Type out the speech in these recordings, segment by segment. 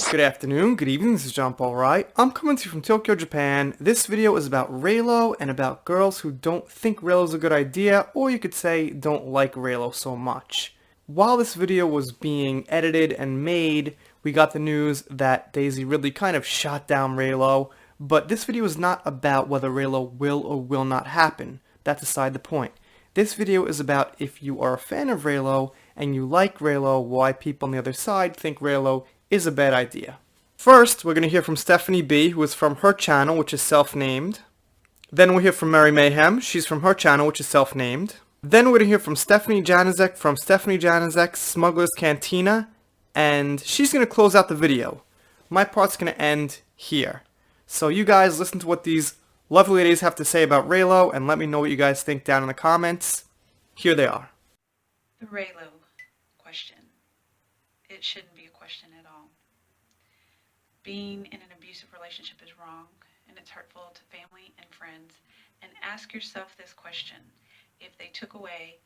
Good afternoon, good evening, this is John Paul Wright. I'm coming to you from Tokyo, Japan. This video is about Reylo and about girls who don't think Reylo's a good idea, or you could say don't like Reylo so much. While this video was being edited and made, we got the news that Daisy Ridley kind of shot down Reylo, but this video is not about whether Reylo will or will not happen. That's aside the point. This video is about if you are a fan of Reylo and you like Reylo, why people on the other side think Reylo is a bad idea. First, we're going to hear from Stephanie B, who is from her channel, which is self-named. Then we'll hear from Mary Mayhem. She's from her channel, which is self-named. Then we're going to hear from Stephanie janiczeck from Stephanie janiczeck's Smuggler's Cantina, and she's going to close out the video. My part's going to end here. So you guys listen to what these lovely ladies have to say about Reylo, and let me know what you guys think down in the comments. Here they are. The Reylo question. It shouldn't be a question at all. Being in an abusive relationship is wrong, and it's hurtful to family and friends. And ask yourself this question. If they took away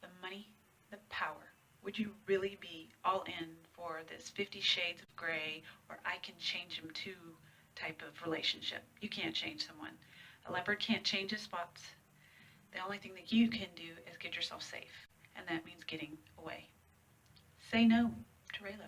the money, the power, would you really be all in for this 50 Shades of Grey or I can change him too type of relationship? You can't change someone. A leopard can't change his spots. The only thing that you can do is get yourself safe, and that means getting away. Say no to Reylo.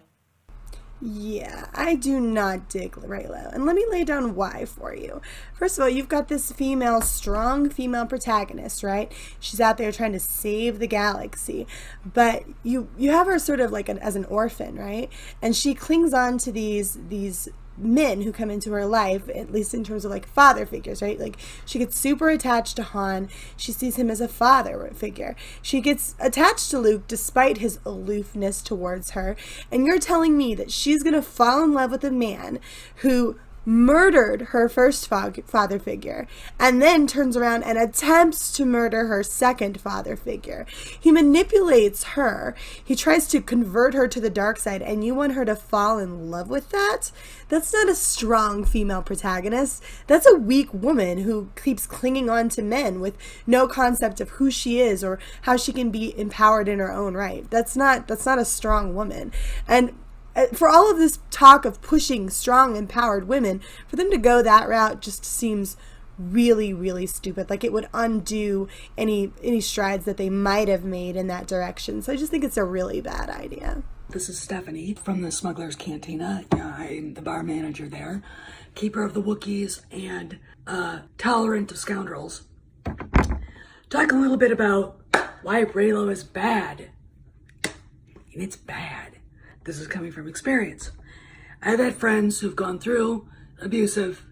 Yeah, I do not dig Reylo, and let me lay down why for you. First of all, you've got this strong female protagonist, right? She's out there trying to save the galaxy, but you have her sort of like as an orphan, right? And she clings on to these men who come into her life, at least in terms of like father figures, right? Like she gets super attached to Han. She sees him as a father figure. She gets attached to Luke despite his aloofness towards her. And you're telling me that she's going to fall in love with a man who murdered her first father figure and then turns around and attempts to murder her second father figure. He manipulates her. He tries to convert her to the dark side, and you want her to fall in love with that? That's not a strong female protagonist. That's a weak woman who keeps clinging on to men with no concept of who she is or how she can be empowered in her own right. That's not a strong woman. And for all of this talk of pushing strong, empowered women, for them to go that route just seems really, really stupid. Like it would undo any strides that they might have made in that direction. So I just think it's a really bad idea. This is Stephanie from the Smuggler's Cantina. I'm the bar manager there, keeper of the Wookiees, and tolerant of scoundrels. Talking a little bit about why Reylo is bad. And it's bad. This is coming from experience. I've had friends who've gone through abusive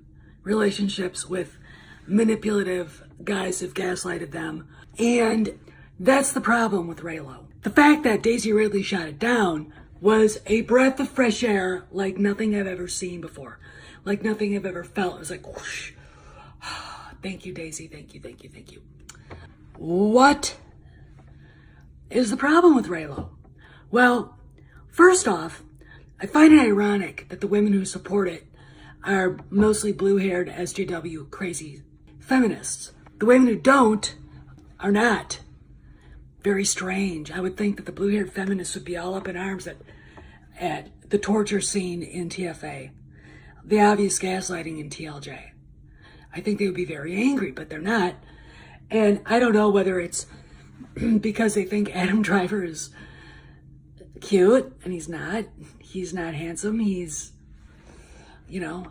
relationships with manipulative guys who've gaslighted them. And that's the problem with Reylo. The fact that Daisy Ridley shot it down was a breath of fresh air like nothing I've ever seen before. Like nothing I've ever felt. It was like, whoosh. Thank you, Daisy. Thank you, thank you, thank you. What is the problem with Reylo? Well, first off, I find it ironic that the women who support it are mostly blue-haired SJW crazy feminists. The women who don't are not. Very strange. I would think that the blue-haired feminists would be all up in arms at the torture scene in TFA, the obvious gaslighting in TLJ. I think they would be very angry, but they're not. And I don't know whether it's because they think Adam Driver is cute, and he's not handsome.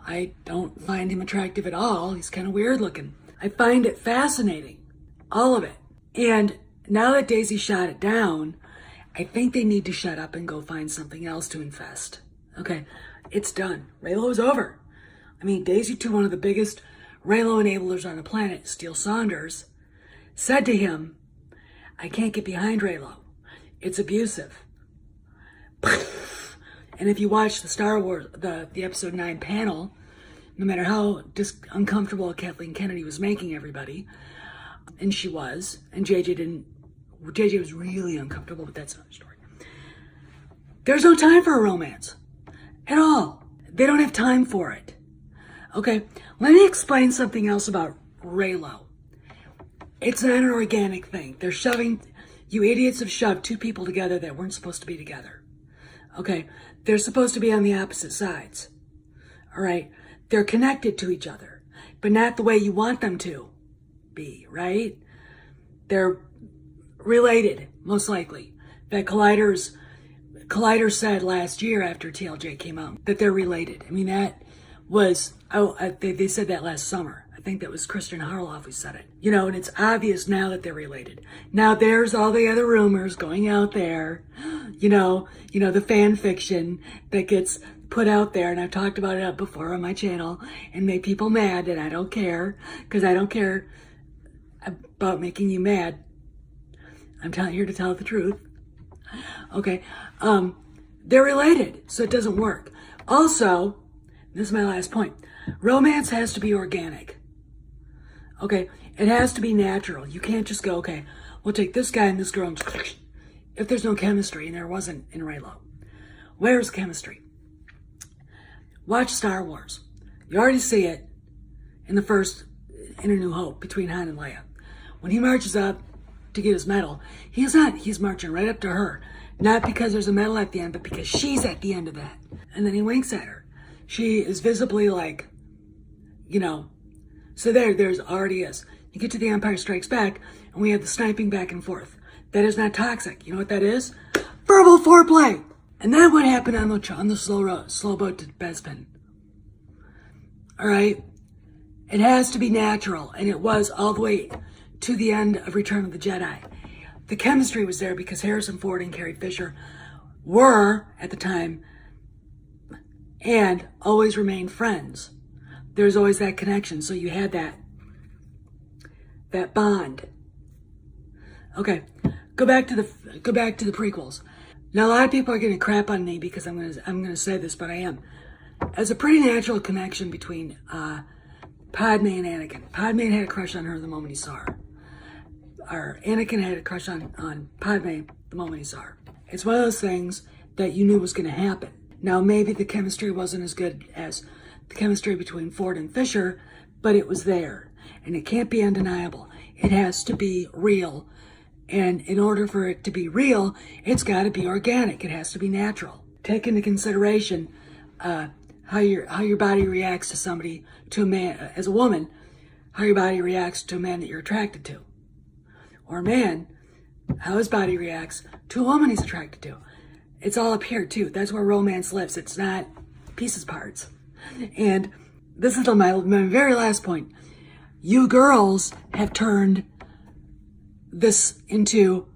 I don't find him attractive at all. He's kind of weird looking. I find it fascinating, all of it. And now that Daisy shot it down, I think they need to shut up and go find something else to infest. Okay, it's done. Reylo's over. I mean, Daisy, to one of the biggest Reylo enablers on the planet, Steele Saunders, said to him, I can't get behind Reylo. It's abusive. And if you watch the Star Wars, the episode 9 panel, no matter how uncomfortable Kathleen Kennedy was making everybody, and she was, and JJ was really uncomfortable, but that's another story. There's no time for a romance at all. They don't have time for it. Okay, let me explain something else about Reylo. It's not an organic thing. You idiots have shoved two people together that weren't supposed to be together. Okay, they're supposed to be on the opposite sides. All right, they're connected to each other, but not the way you want them to be, right? They're related, most likely. That Collider said last year after TLJ came out that they're related. I mean, that was, they said that last summer. I think that was Christian Harloff who said it. You know, and it's obvious now that they're related. Now there's all the other rumors going out there, you know, the fan fiction that gets put out there, and I've talked about it before on my channel and made people mad, and I don't care, because I don't care about making you mad. I'm here to tell the truth. Okay, they're related, so it doesn't work. Also, this is my last point, romance has to be organic. Okay, it has to be natural. You can't just go, okay, we'll take this guy and this girl, and if there's no chemistry, and there wasn't in Reylo. Where's chemistry? Watch Star Wars. You already see it in the first, in A New Hope, between Han and Leia. When he marches up to get his medal, he's marching right up to her. Not because there's a medal at the end, but because she's at the end of that. And then he winks at her. She is visibly like, you know, so there's already is. You get to The Empire Strikes Back, and we have the sniping back and forth. That is not toxic. You know what that is? Verbal foreplay. And then what happened on the slow boat to Bespin? All right? It has to be natural, and it was all the way to the end of Return of the Jedi. The chemistry was there because Harrison Ford and Carrie Fisher were, at the time, and always remained friends. There's always that connection, so you had that bond. Okay, go back to the prequels. Now a lot of people are getting crap on me because I'm gonna say this, but I am. There's a pretty natural connection between Padme and Anakin. Padme had a crush on her the moment he saw her. Or Anakin had a crush on Padme the moment he saw her. It's one of those things that you knew was going to happen. Now, maybe the chemistry wasn't as good as the chemistry between Ford and Fisher, but it was there. And it can't be undeniable. It has to be real. And in order for it to be real, it's got to be organic. It has to be natural. Take into consideration how your body reacts to somebody, to a man, as a woman, how your body reacts to a man that you're attracted to. Or a man, how his body reacts to a woman he's attracted to. It's all up here too. That's where romance lives. It's not pieces parts. And this is my very last point. You girls have turned this into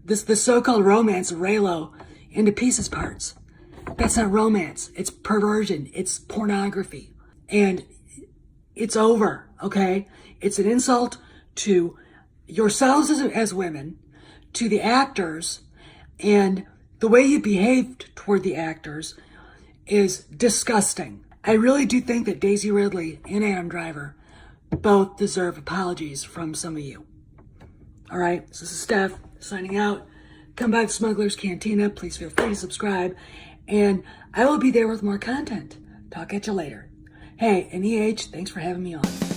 the so-called romance of Reylo into pieces parts. That's not romance. It's perversion. It's pornography. And it's over, okay? It's an insult to yourselves as women, to the actors, and the way you behaved toward the actors is disgusting. I really do think that Daisy Ridley and Adam Driver both deserve apologies from some of you. All right, so this is Steph signing out. Come by the Smuggler's Cantina. Please feel free to subscribe, and I will be there with more content. Talk at you later. Hey, and EH, thanks for having me on.